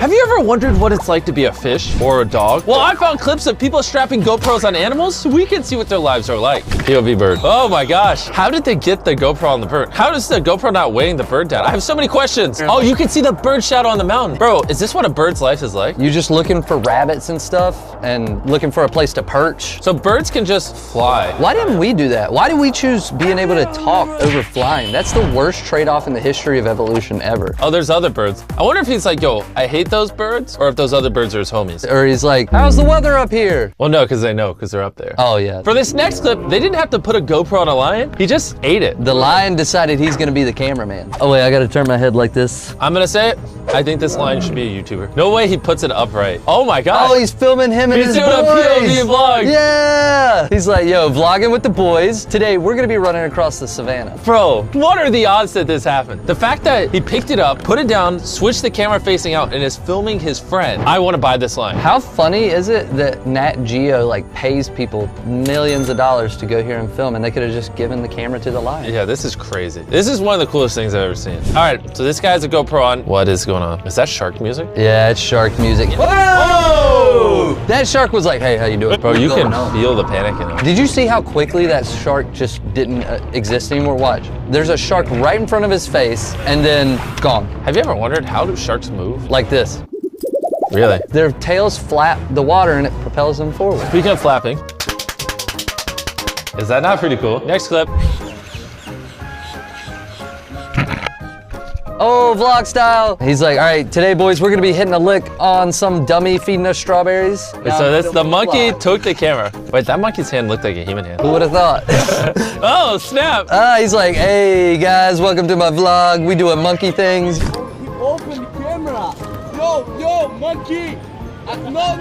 Have you ever wondered what it's like to be a fish or a dog? Well, I found clips of people strapping GoPros on animals so we can see what their lives are like. POV bird. Oh my gosh. How did they get the GoPro on the bird? How does the GoPro not weighing the bird down? I have so many questions. Oh, you can see the bird shadow on the mountain. Bro, is this what a bird's life is like? You just looking for rabbits and stuff and looking for a place to perch. So birds can just fly. Why didn't we do that? Why did we choose being able to talk over flying? That's the worst trade-off in the history of evolution ever. Oh, there's other birds. I wonder if he's like, yo, I hate those birds, or if those other birds are his homies. Or he's like, how's the weather up here? Well, no, because they know, because they're up there. Oh, yeah. For this next clip, they didn't have to put a GoPro on a lion. He just ate it. The lion decided he's gonna be the cameraman. Oh wait, I gotta turn my head like this. I'm gonna say it. I think this lion should be a YouTuber. No way he puts it upright. Oh my God. Oh, he's filming him and his boys. He's doing a POV vlog. Yeah. He's like, yo, vlogging with the boys. Today, we're gonna be running across the savannah. Bro, what are the odds that this happened? The fact that he picked it up, put it down, switched the camera facing out, and is filming his friend. I want to buy this lion. How funny is it that Nat Geo like pays people millions of dollars to go here and film, and they could have just given the camera to the lion? Yeah, this is crazy. This is one of the coolest things I've ever seen. All right, so this guy has a GoPro on. What is going on? Is that shark music? Yeah, it's shark music. Whoa! That shark was like, hey, how you doing? Bro, you can feel the panic in him. Did you see how quickly that shark just didn't exist anymore? Watch. There's a shark right in front of his face, and then gone. Have you ever wondered how do sharks move? Like this. Really? Their tails flap the water and it propels them forward. Speaking of flapping, is that not pretty cool? Next clip. Oh, vlog style. He's like, all right, today, boys, we're gonna be hitting a lick on some dummy feeding us strawberries. So this, the monkey took the camera. Wait, that monkey's hand looked like a human hand. Who would have thought? Oh, snap. He's like, hey, guys, welcome to my vlog. We doing monkey things. Open the camera. Yo, monkey. No.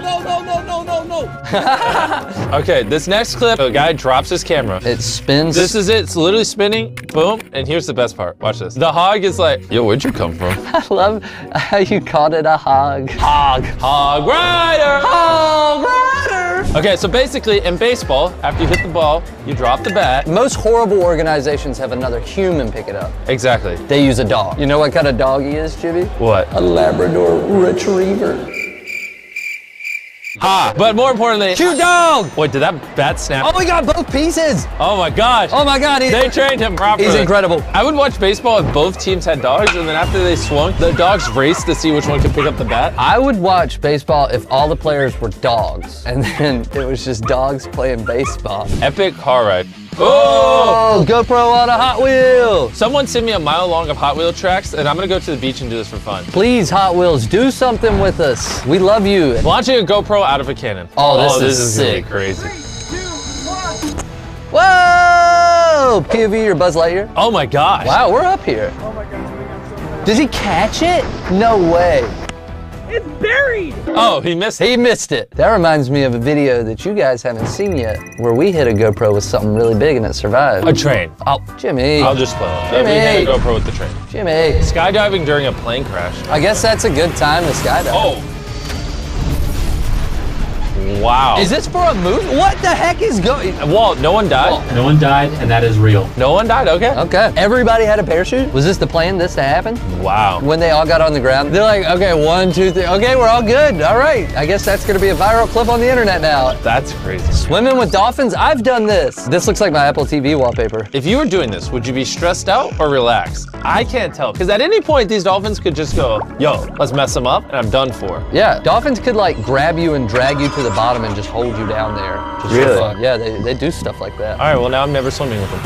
Okay, this next clip, a guy drops his camera. It spins. This is it. It's literally spinning. Boom. And here's the best part. Watch this. The hog is like, yo, where'd you come from? I love how you called it a hog. Hog. Hog rider. Hog rider. Okay, so basically in baseball, after you hit the ball, you drop the bat. Most horrible organizations have another human pick it up. Exactly. They use a dog. You know what kind of dog he is, Jimmy? What? A Labrador Retriever. Ha! But more importantly, Cute dog! Wait, did that bat snap? Oh, we got both pieces! Oh my gosh! Oh my God! They trained him properly. He's incredible. I would watch baseball if both teams had dogs, and then after they swung, the dogs raced to see which one could pick up the bat. I would watch baseball if all the players were dogs, and then it was just dogs playing baseball. Epic car ride. Oh, GoPro on a Hot Wheel! Someone sent me a mile long of Hot Wheel tracks, and I'm gonna go to the beach and do this for fun. Please, Hot Wheels, do something with us. We love you. Launching a GoPro out of a cannon. Oh, this is sick. Gonna be crazy. Whoa! POV or Buzz Lightyear? Oh my gosh. Wow, we're up here. Oh my God. Does he catch it? No way. It's buried. Oh, he missed it. He missed it. That reminds me of a video that you guys haven't seen yet, where we hit a GoPro with something really big and it survived. A train. Oh, Jimmy. I'll just play it. Jimmy. We hit a GoPro with the train. Jimmy. Skydiving during a plane crash. I guess that's a good time to skydive. Oh. Wow. Is this for a movie? What the heck is going? Walt, no one died? No one died, and that is real. No one died, okay. Okay. Everybody had a parachute? Was this the plan, this to happen? Wow. When they all got on the ground, they're like, okay, 1, 2, 3. Okay, we're all good. All right. I guess that's gonna be a viral clip on the internet now. That's crazy. Swimming with dolphins? I've done this. This looks like my Apple TV wallpaper. If you were doing this, would you be stressed out or relaxed? I can't tell, because at any point, these dolphins could just go, yo, let's mess them up, and I'm done for. Yeah, dolphins could like grab you and drag you to the bottom and just hold you down there. Just Really? for fun. Yeah, they do stuff like that. All right, well, now I'm never swimming with them.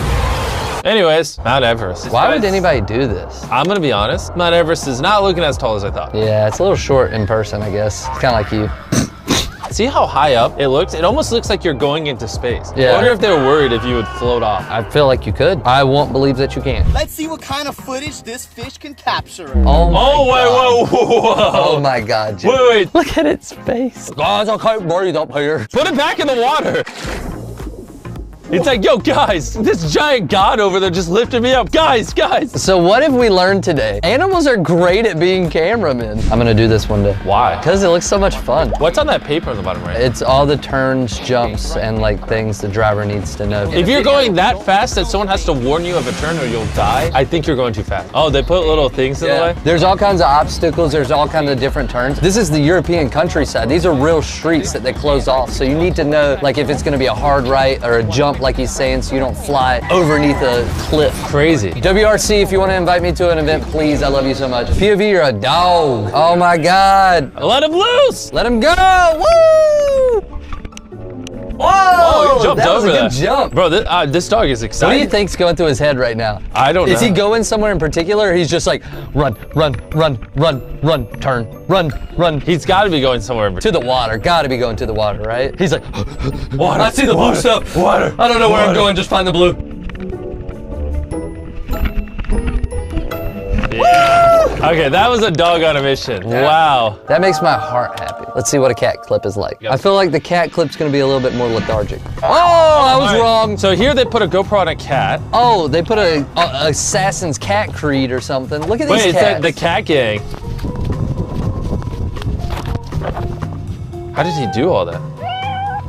Anyways, Mount Everest. Why would anybody do this? I'm gonna be honest, Mount Everest is not looking as tall as I thought. Yeah, it's a little short in person, I guess. It's kind of like you. See how high up it looks? It almost looks like you're going into space. Yeah. I wonder if they were worried if you would float off. I feel like you could. I won't believe that you can't. Let's see what kind of footage this fish can capture. Oh my God. Whoa. Oh my God, Jim. Wait. Look at its face. Guys, I can't breathe up here. Put it back in the water. It's like, yo, guys, this giant god over there just lifted me up. Guys. So what have we learned today? Animals are great at being cameramen. I'm gonna do this one day. Why? Because it looks so much fun. What's on that paper on the bottom right? It's all the turns, jumps, and like things the driver needs to know. If you're going that fast that someone has to warn you of a turn or you'll die, I think you're going too fast. Oh, they put little things in the way? There's all kinds of obstacles. There's all kinds of different turns. This is the European countryside. These are real streets that they close off. So you need to know like if it's gonna be a hard right or a jump like he's saying so you don't fly underneath a cliff. Crazy. WRC, if you want to invite me to an event, please, I love you so much. POV, you're a dog. Oh my God. Let him loose. Let him go, woo! Whoa, Oh, he jumped that was over a good that. jump. Bro, this dog is What do excited. you think's going through his head right now? I don't know. Is he going somewhere in particular, or he's just like, run, turn, He's got to be going somewhere in to the water. Gotta be going to the water, right? He's like, water. I see the blue stuff. Water. I don't know where I'm going, just find the blue. Okay, that was a dog on a mission. Wow. That makes my heart happy. Let's see what a cat clip is like. I feel like the cat clip's gonna be a little bit more lethargic. Oh, I was wrong. So here they put a GoPro on a cat. Oh, they put a Assassin's Cat Creed or something. Look at these Wait, it's cats. the cat gang. How did he do all that?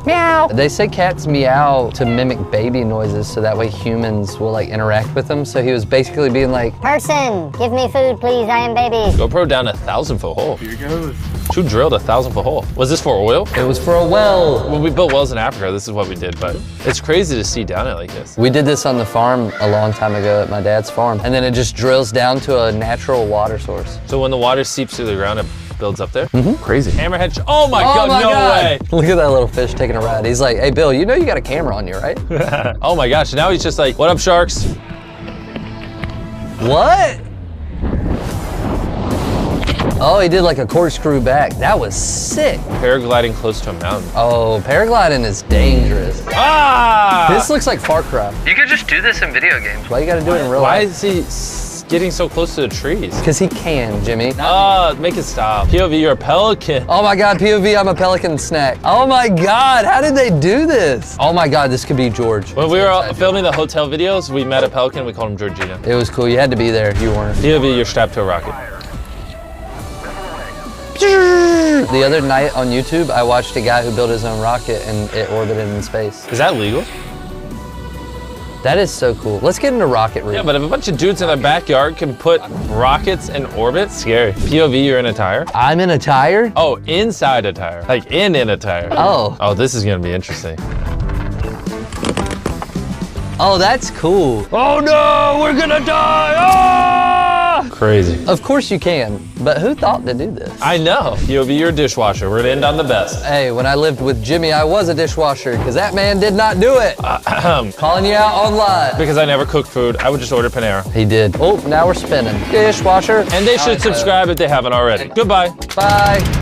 Meow. They say cats meow to mimic baby noises so that way humans will like interact with them. So he was basically being like, Person, give me food, please. I am baby. GoPro down a 1,000-foot hole. Here goes. Who drilled a 1,000-foot hole? Was this for oil? it was for a well. When we built wells in Africa, this is what we did, but it's crazy to see down it like this. We did this on the farm a long time ago at my dad's farm. And then it just drills down to a natural water source. So when the water seeps through the ground, it builds up there? Crazy. Hammerhead, oh my God, my no God. way. Look at that little fish taking a ride. He's like, hey, Bill, you know you got a camera on you, right? Oh my gosh, now he's just like, what up, sharks? What? Oh, he did like a corkscrew back. That was sick. Paragliding close to a mountain. Oh, paragliding is dangerous. Ah! This looks like Far Cry. You could just do this in video games. Why you gotta do it in real Why life? is he getting so close to the trees? Because he can, Jimmy. Make it stop. POV, you're a pelican. Oh my God, POV, I'm a pelican snack. Oh my God, how did they do this? Oh my God, this could be George. When we were filming the hotel videos, we met a pelican, we called him Georgina. It was cool, you had to be there, you weren't. POV, you're strapped to a rocket. The other night on YouTube, I watched a guy who built his own rocket and it orbited in space. Is that legal? That is so cool. Let's get into rocket room. Yeah, but if a bunch of dudes in their backyard can put rockets in orbit, scary. POV, you're in a tire? I'm in a tire? Oh, inside a tire. Like in a tire. Oh. Oh, this is gonna be interesting. Oh, that's cool. Oh no, we're gonna die! Ah! Crazy. Of course you can, but who thought to do this? I know. POV, you're a dishwasher. We're gonna end on the best. Hey, when I lived with Jimmy, I was a dishwasher because that man did not do it. Calling you out on live. Because I never cook food, I would just order Panera. He did. Oh, now we're spinning. Dishwasher. And they should subscribe if they haven't already. Goodbye. Bye.